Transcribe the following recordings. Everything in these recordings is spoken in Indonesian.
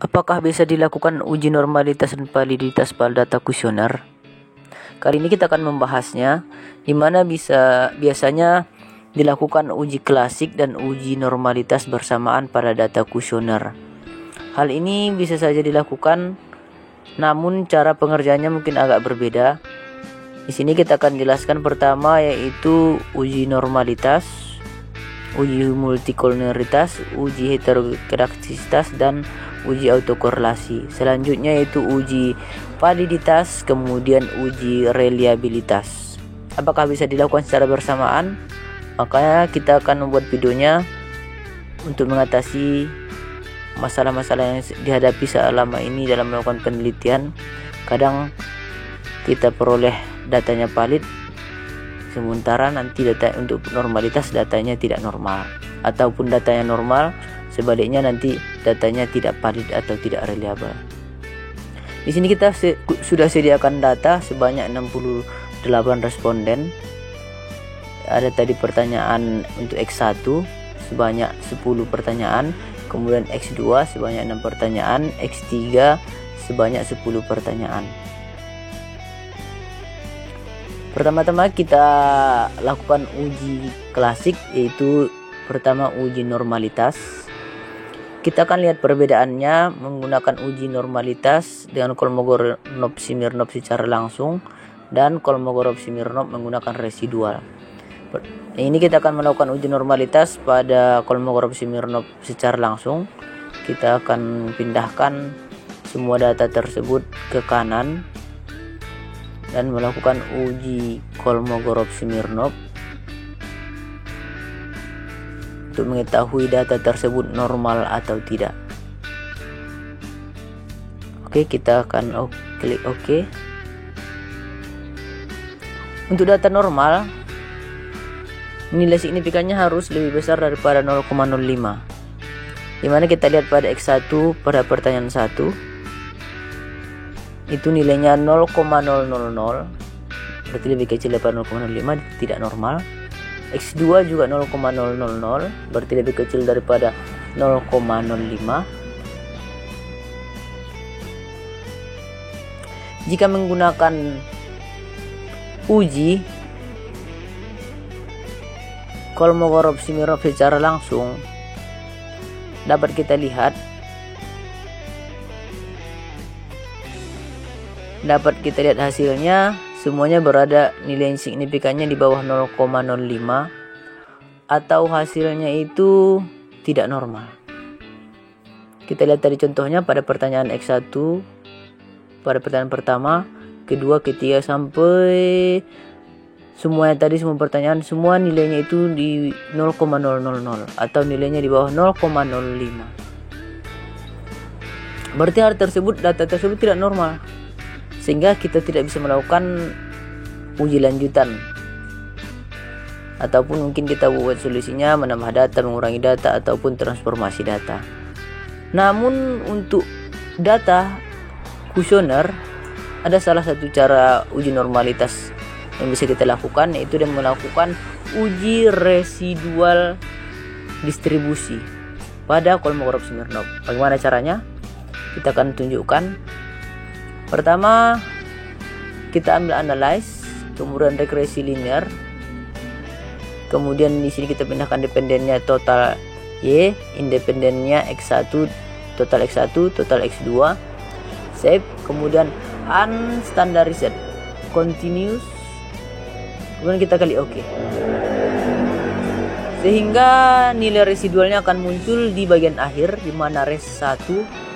Apakah bisa dilakukan uji normalitas dan validitas pada data kuesioner? Kali ini kita akan membahasnya, di mana biasanya dilakukan uji klasik dan uji normalitas bersamaan pada data kuesioner. Hal ini bisa saja dilakukan, namun cara pengerjaannya mungkin agak berbeda. Di sini kita akan jelaskan pertama, yaitu uji normalitas, uji multikolonialitas, uji heterogeneisitas, dan uji autokorelasi. Selanjutnya yaitu uji validitas, kemudian uji reliabilitas. Apakah bisa dilakukan secara bersamaan? Makanya kita akan membuat videonya untuk mengatasi masalah-masalah yang dihadapi selama ini dalam melakukan penelitian. Kadang kita peroleh datanya valid, sementara nanti data untuk normalitas datanya tidak normal, ataupun datanya normal, sebaliknya nanti datanya tidak valid atau tidak reliable. Di sini kita sudah sediakan data sebanyak 68 responden. Ada tadi pertanyaan untuk X1 sebanyak 10 pertanyaan, kemudian X2 sebanyak 6 pertanyaan, X3 sebanyak 10 pertanyaan. Pertama-tama kita lakukan uji klasik, yaitu pertama uji normalitas. Kita akan lihat perbedaannya menggunakan uji normalitas dengan Kolmogorov-Smirnov secara langsung dan Kolmogorov-Smirnov menggunakan residual. Ini kita akan melakukan uji normalitas pada Kolmogorov-Smirnov secara langsung. Kita akan pindahkan semua data tersebut ke kanan dan melakukan uji Kolmogorov-Smirnov untuk mengetahui data tersebut normal atau tidak. Oke, kita akan klik OK. Untuk data normal, nilai signifikannya harus lebih besar daripada 0,05. Dimana kita lihat pada X1 pada pertanyaan 1 itu nilainya 0,000, berarti lebih kecil daripada 0,05, tidak normal. X2 juga 0,000, berarti lebih kecil daripada 0,05. Jika menggunakan uji Kolmogorov-Smirnov secara langsung, dapat kita lihat hasilnya semuanya berada nilai signifikannya di bawah 0,05 atau hasilnya itu tidak normal. Kita lihat tadi contohnya pada pertanyaan X1, pada pertanyaan pertama, kedua, ketiga, sampai semuanya tadi, semua pertanyaan semua nilainya itu di 0,000 atau nilainya di bawah 0,05. Berarti data tersebut tidak normal, sehingga kita tidak bisa melakukan uji lanjutan, ataupun mungkin kita buat solusinya menambah data, mengurangi data, ataupun transformasi data. Namun untuk data kuesioner ada salah satu cara uji normalitas yang bisa kita lakukan, yaitu dengan melakukan uji residual distribusi pada Kolmogorov-Smirnov. Bagaimana caranya? Kita akan tunjukkan. Pertama, kita ambil analyze, kemudian regresi linear, kemudian di sini kita pindahkan dependennya total Y, independennya X1, total X1, total X2, save, kemudian unstandarized, continuous, kemudian kita klik OK. Sehingga nilai residualnya akan muncul di bagian akhir, di mana res 1.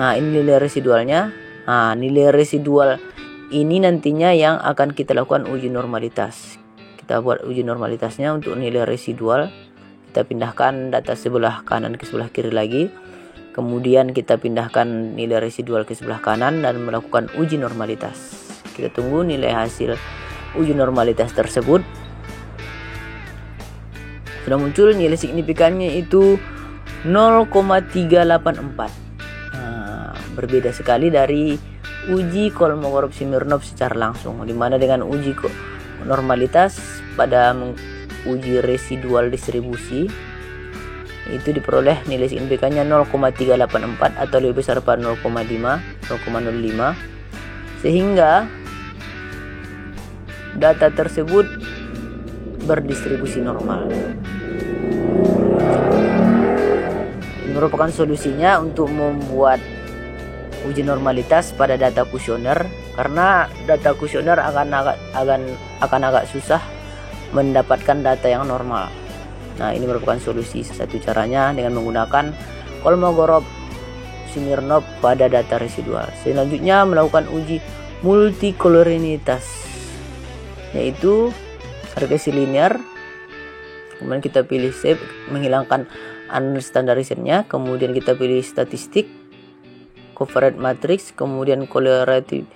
Nah, ini nilai residualnya. Nah, nilai residual ini nantinya yang akan kita lakukan uji normalitas. Kita buat uji normalitasnya untuk nilai residual. Kita pindahkan data sebelah kanan ke sebelah kiri lagi. Kemudian kita pindahkan nilai residual ke sebelah kanan dan melakukan uji normalitas. Kita tunggu nilai hasil uji normalitas tersebut. Sudah muncul nilai signifikannya itu 0,384. Berbeda sekali dari uji Kolmogorov-Smirnov secara langsung, dimana dengan uji normalitas pada uji residual distribusi itu diperoleh nilai signifikannya 0,384 atau lebih besar pada 0,05, sehingga data tersebut berdistribusi normal. Ini merupakan solusinya untuk membuat uji normalitas pada data kuesioner, karena data kuesioner akan agak susah mendapatkan data yang normal. Nah, ini merupakan solusi. Satu caranya dengan menggunakan Kolmogorov-Smirnov pada data residual. Selanjutnya melakukan uji multikolorinitas, yaitu regresi linear. Kemudian kita pilih shape, menghilangkan unstandarization-nya. Kemudian kita pilih statistik, covariance matrix, kemudian collinearity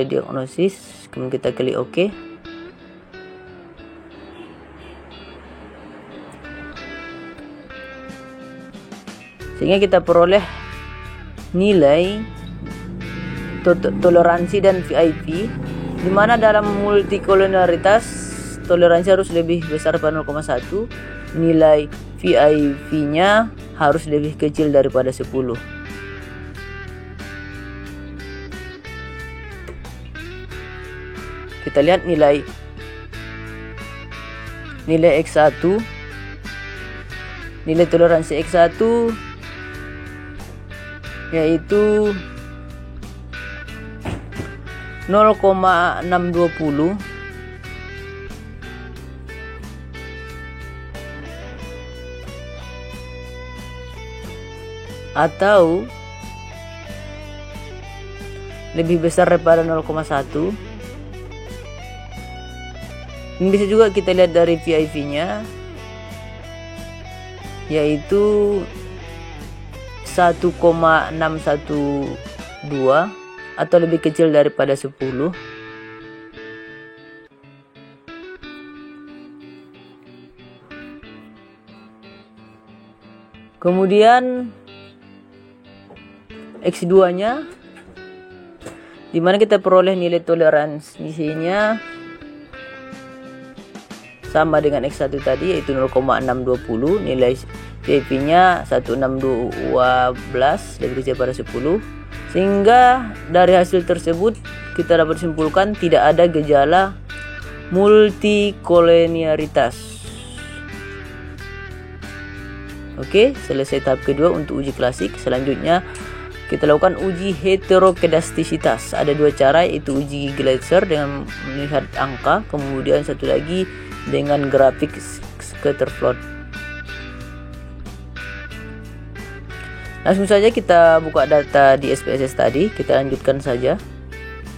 diagnosis. Kemudian kita klik OK. Sehingga kita peroleh nilai toleransi dan VIP, di mana dalam multikolonialitas toleransi harus lebih besar pada 0,1, nilai VIP-nya harus lebih kecil daripada 10. Kita lihat nilai X1, nilai toleransi X1 yaitu 0,620 atau lebih besar daripada 0,1. Ini bisa juga kita lihat dari VIP-nya, yaitu 1,612 atau lebih kecil daripada 10. Kemudian X2-nya, di mana kita peroleh nilai toleransinya sama dengan X1 tadi, yaitu 0,620. Nilai VIP-nya 1612, lebih kecil pada 10. Sehingga dari hasil tersebut kita dapat simpulkan tidak ada gejala multikolonialitas. Oke, selesai tahap kedua untuk uji klasik. Selanjutnya kita lakukan uji heterokedastisitas. Ada dua cara, yaitu uji Gleitzer dengan melihat angka, kemudian satu lagi dengan grafik scatterplot. Langsung saja kita buka data di SPSS tadi, kita lanjutkan saja.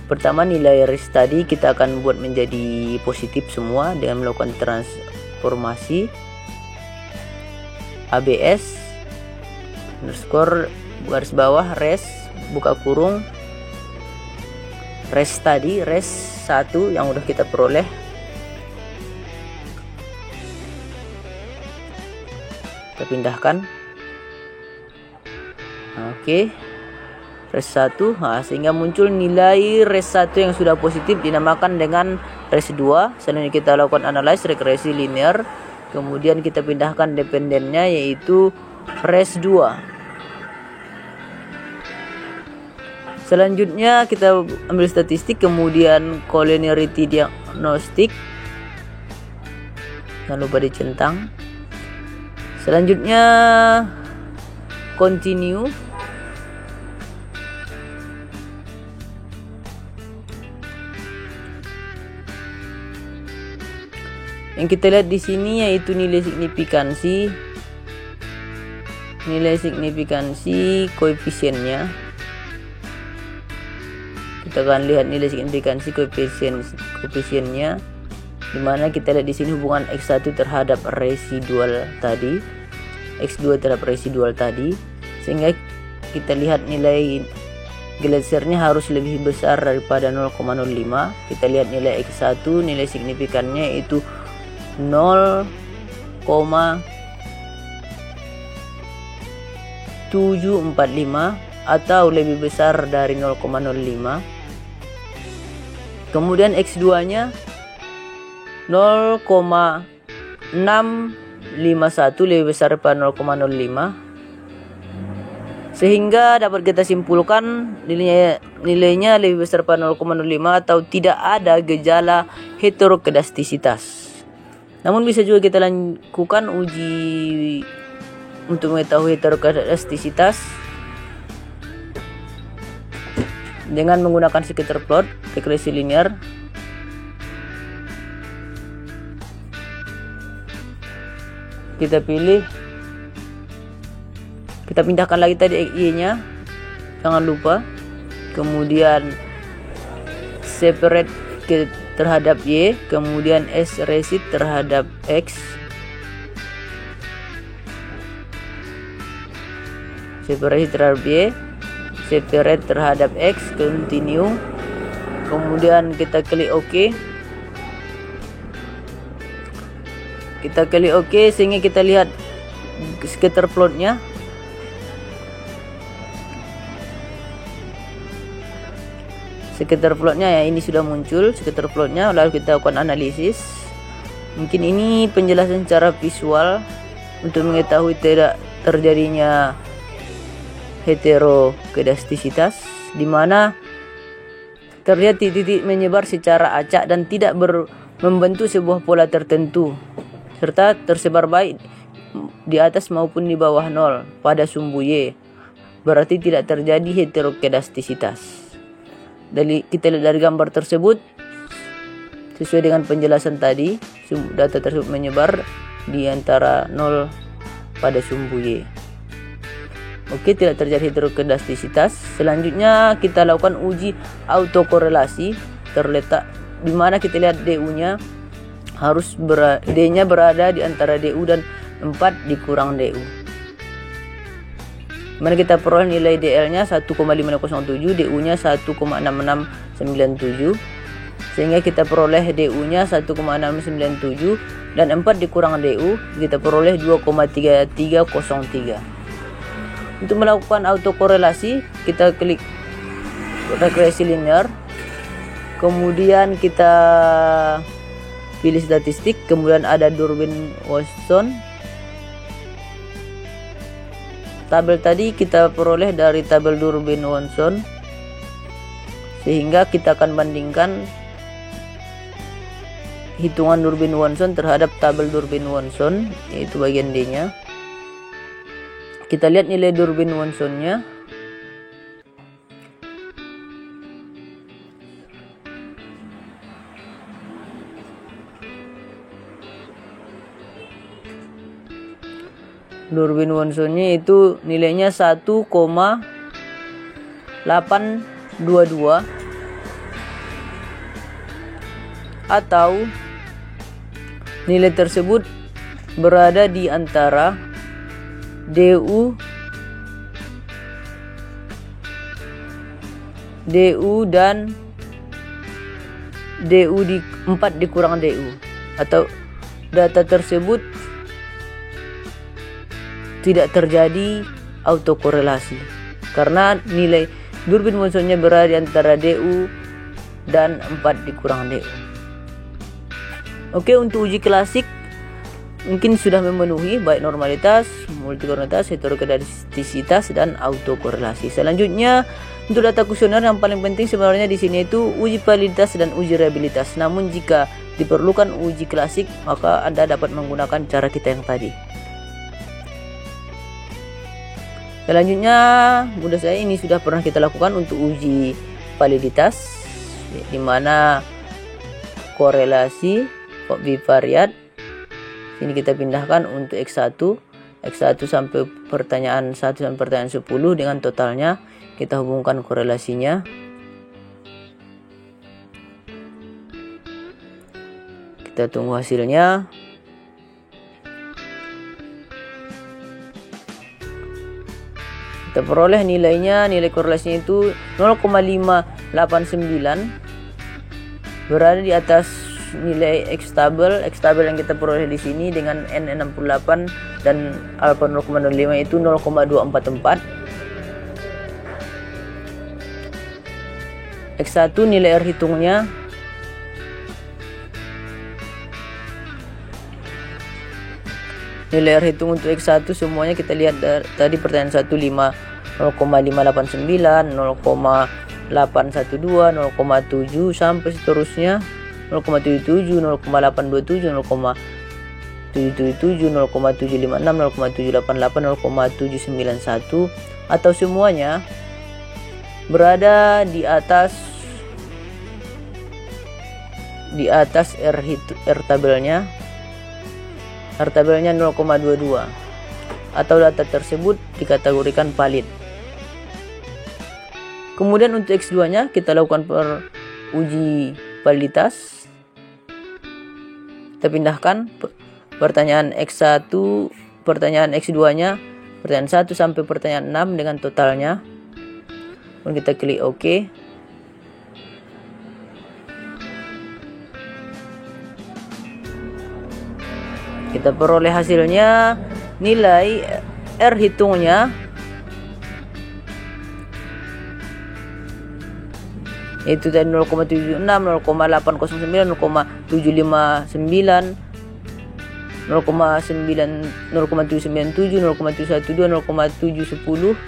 Pertama, nilai res tadi kita akan buat menjadi positif semua dengan melakukan transformasi ABS underscore garis bawah res buka kurung res tadi, res 1 yang udah kita peroleh. Kita pindahkan. Oke, res 1, sehingga muncul nilai res 1 yang sudah positif dinamakan dengan res 2. Selanjutnya kita lakukan analyze regresi linear, kemudian kita pindahkan dependennya yaitu res 2. Selanjutnya kita ambil statistik, kemudian collinearity diagnostic, jangan lupa dicentang. Selanjutnya continue. Yang kita lihat di sini yaitu nilai signifikansi koefisiennya. Kita akan lihat nilai signifikansi koefisiennya, di mana kita lihat di sini hubungan X1 terhadap residual tadi, X2 terhadap residual tadi, sehingga kita lihat nilai Gleitzernya harus lebih besar daripada 0,05. Kita lihat nilai X1, nilai signifikannya itu 0,745 atau lebih besar dari 0,05. Kemudian X2 nya 0,6 0,51 lebih besar daripada 0,05, sehingga dapat kita simpulkan nilainya lebih besar daripada 0,05 atau tidak ada gejala heterokedastisitas. Namun bisa juga kita lakukan uji untuk mengetahui heterokedastisitas dengan menggunakan scatter plot regresi linear. Kita pilih, kita pindahkan lagi tadi Y-nya, jangan lupa. Kemudian separate terhadap Y, kemudian S resit terhadap X, separate terhadap Y, separate terhadap X, continue. Kemudian kita klik OK. Kita klik OK sehingga kita lihat scatter plotnya. Scatter plotnya ya, ini sudah muncul scatter plotnya. Lalu kita lakukan analisis. Mungkin ini penjelasan secara visual untuk mengetahui tidak terjadinya heterokedastisitas, di mana terlihat titik-titik menyebar secara acak dan tidak membentuk sebuah pola tertentu, serta tersebar baik di atas maupun di bawah 0 pada sumbu Y. Berarti tidak terjadi heterokedastisitas. Kita lihat dari gambar tersebut, sesuai dengan penjelasan tadi, data tersebut menyebar di antara 0 pada sumbu Y. Oke, tidak terjadi heterokedastisitas. Selanjutnya kita lakukan uji autokorelasi, terletak di mana kita lihat DU-nya harus D-nya berada di antara DU dan 4 dikurang DU. Mana kita peroleh nilai DL-nya 1,507, DU-nya 1,6697, sehingga kita peroleh DU-nya 1,697 dan 4 dikurang DU kita peroleh 2,3303. Untuk melakukan autokorelasi, kita klik regresi linear, kemudian kita pilih statistik, kemudian ada Durbin-Watson. Tabel tadi kita peroleh dari tabel Durbin-Watson, sehingga kita akan bandingkan hitungan Durbin-Watson terhadap tabel Durbin-Watson, yaitu bagian D-nya. Kita lihat nilai Durbin-Watson-nya. Durbin-Watson-nya itu nilainya 1,822 atau nilai tersebut berada di antara DU dan DU di 4 dikurang DU, atau data tersebut tidak terjadi autokorelasi karena nilai Durbin-Watson-nya berada di antara DU dan 4 dikurang DU. Oke, untuk uji klasik mungkin sudah memenuhi baik normalitas, multikoordinalitas, heterokedastisitas, dan autokorelasi. Selanjutnya untuk data kuesioner yang paling penting sebenarnya di sini itu uji validitas dan uji reliabilitas. Namun jika diperlukan uji klasik, maka Anda dapat menggunakan cara kita yang tadi. Selanjutnya, mudah saya ini sudah pernah kita lakukan untuk uji validitas, di mana korelasi bivariat. Ini kita pindahkan untuk X1 sampai pertanyaan 1 sampai pertanyaan 10 dengan totalnya. Kita hubungkan korelasinya. Kita tunggu hasilnya. Kita peroleh nilai korelasinya itu 0,589, berada di atas nilai X tabel yang kita peroleh di sini dengan N68 dan alfa 0,05 itu 0,244. X1 nilai R hitungnya Nilai R hitung untuk X1 semuanya kita lihat tadi pertanyaan 1 0,589, 0,812, 0,7 sampai seterusnya 0,77, 0,827, 0,777, 0,756, 0,788, 0,791 atau semuanya berada di atas R tabelnya. R tabelnya 0,22 atau data tersebut dikategorikan valid. Kemudian untuk X2 nya kita lakukan uji validitas. Kita pindahkan pertanyaan X1, pertanyaan X2 nya, pertanyaan 1 sampai pertanyaan 6 dengan totalnya. Kemudian kita klik OK. Kita peroleh hasilnya, nilai R hitungnya yaitu dari 0,76, 0,809, 0,759, 0,797, 0,712, 0,710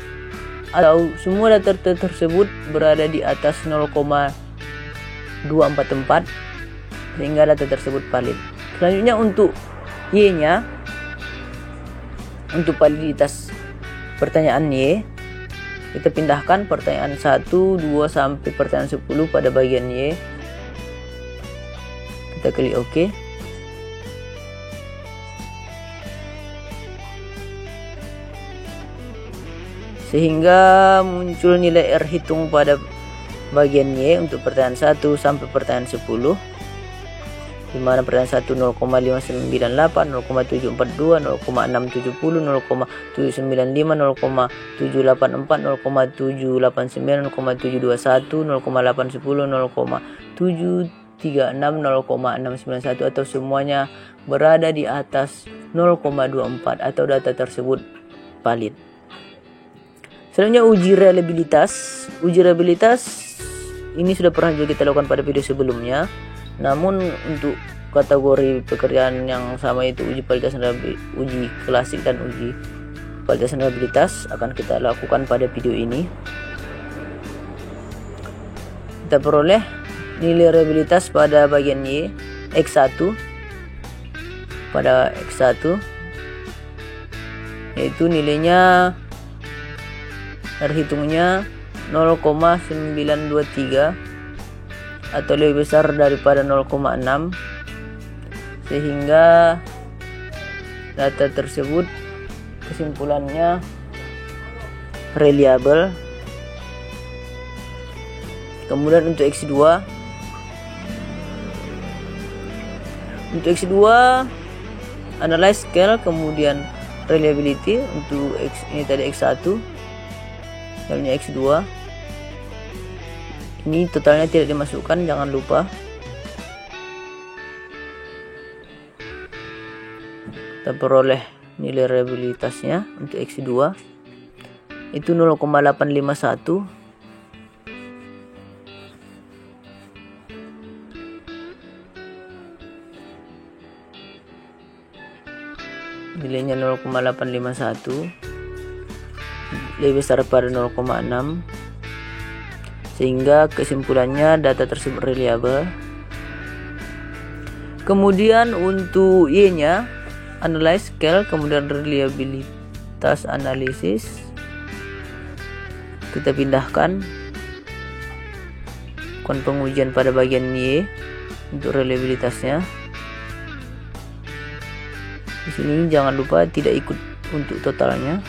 atau semua data tersebut berada di atas 0,244 sehingga data tersebut valid. Selanjutnya untuk Y-nya, untuk validitas pertanyaan Y, kita pindahkan pertanyaan 1, 2 sampai pertanyaan 10 pada bagian Y. Kita klik OK. Sehingga muncul nilai R hitung pada bagian Y untuk pertanyaan 1 sampai pertanyaan 10. Di mana pertanyaan 1 0,598, 0,742, 0,670, 0,795, 0,784, 0,789, 0,721, 0,810, 0,736, 0,691 atau semuanya berada di atas 0,24 atau data tersebut valid. Selanjutnya uji reliabilitas. Uji reliabilitas ini sudah pernah juga kita lakukan pada video sebelumnya. Namun untuk kategori pekerjaan yang sama itu uji validitas, uji klasik dan uji validitas reliabilitas akan kita lakukan pada video ini. Kita peroleh nilai reliabilitas pada bagian Y X1 pada X1 yaitu nilainya R hitungnya 0,923 atau lebih besar daripada 0,6 sehingga data tersebut kesimpulannya reliable. Kemudian untuk X2 analyze scale kemudian reliability untuk ini tadi X1 dan X2 ini totalnya tidak dimasukkan, jangan lupa. Kita peroleh nilai reliabilitasnya untuk X2 itu 0,851 nilainya 0,851 lebih besar pada 0,6 sehingga kesimpulannya data tersebut reliable. Kemudian untuk Y-nya analyze scale kemudian reliabilitas analisis kita pindahkan pengujian pada bagian Y untuk reliabilitasnya. Di sini jangan lupa tidak ikut untuk totalnya.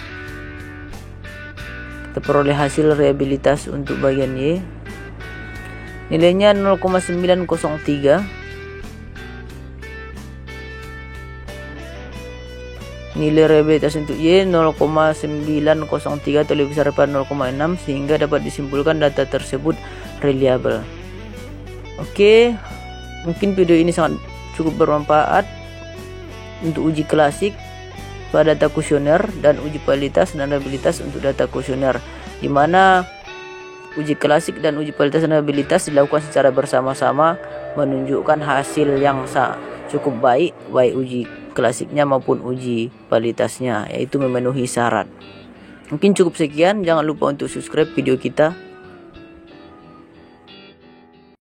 Kita peroleh hasil reliabilitas untuk bagian Y nilainya 0,903 nilai reliabilitas untuk Y 0,903 atau lebih besar daripada 0,6 sehingga dapat disimpulkan data tersebut reliable. Oke, mungkin video ini sangat cukup bermanfaat untuk uji klasik pada data kuesioner dan uji validitas dan reliabilitas untuk data kuesioner, di mana uji klasik dan uji validitas dan reliabilitas dilakukan secara bersama-sama menunjukkan hasil yang cukup baik uji klasiknya maupun uji validitasnya, yaitu memenuhi syarat. Mungkin cukup sekian, jangan lupa untuk subscribe video kita.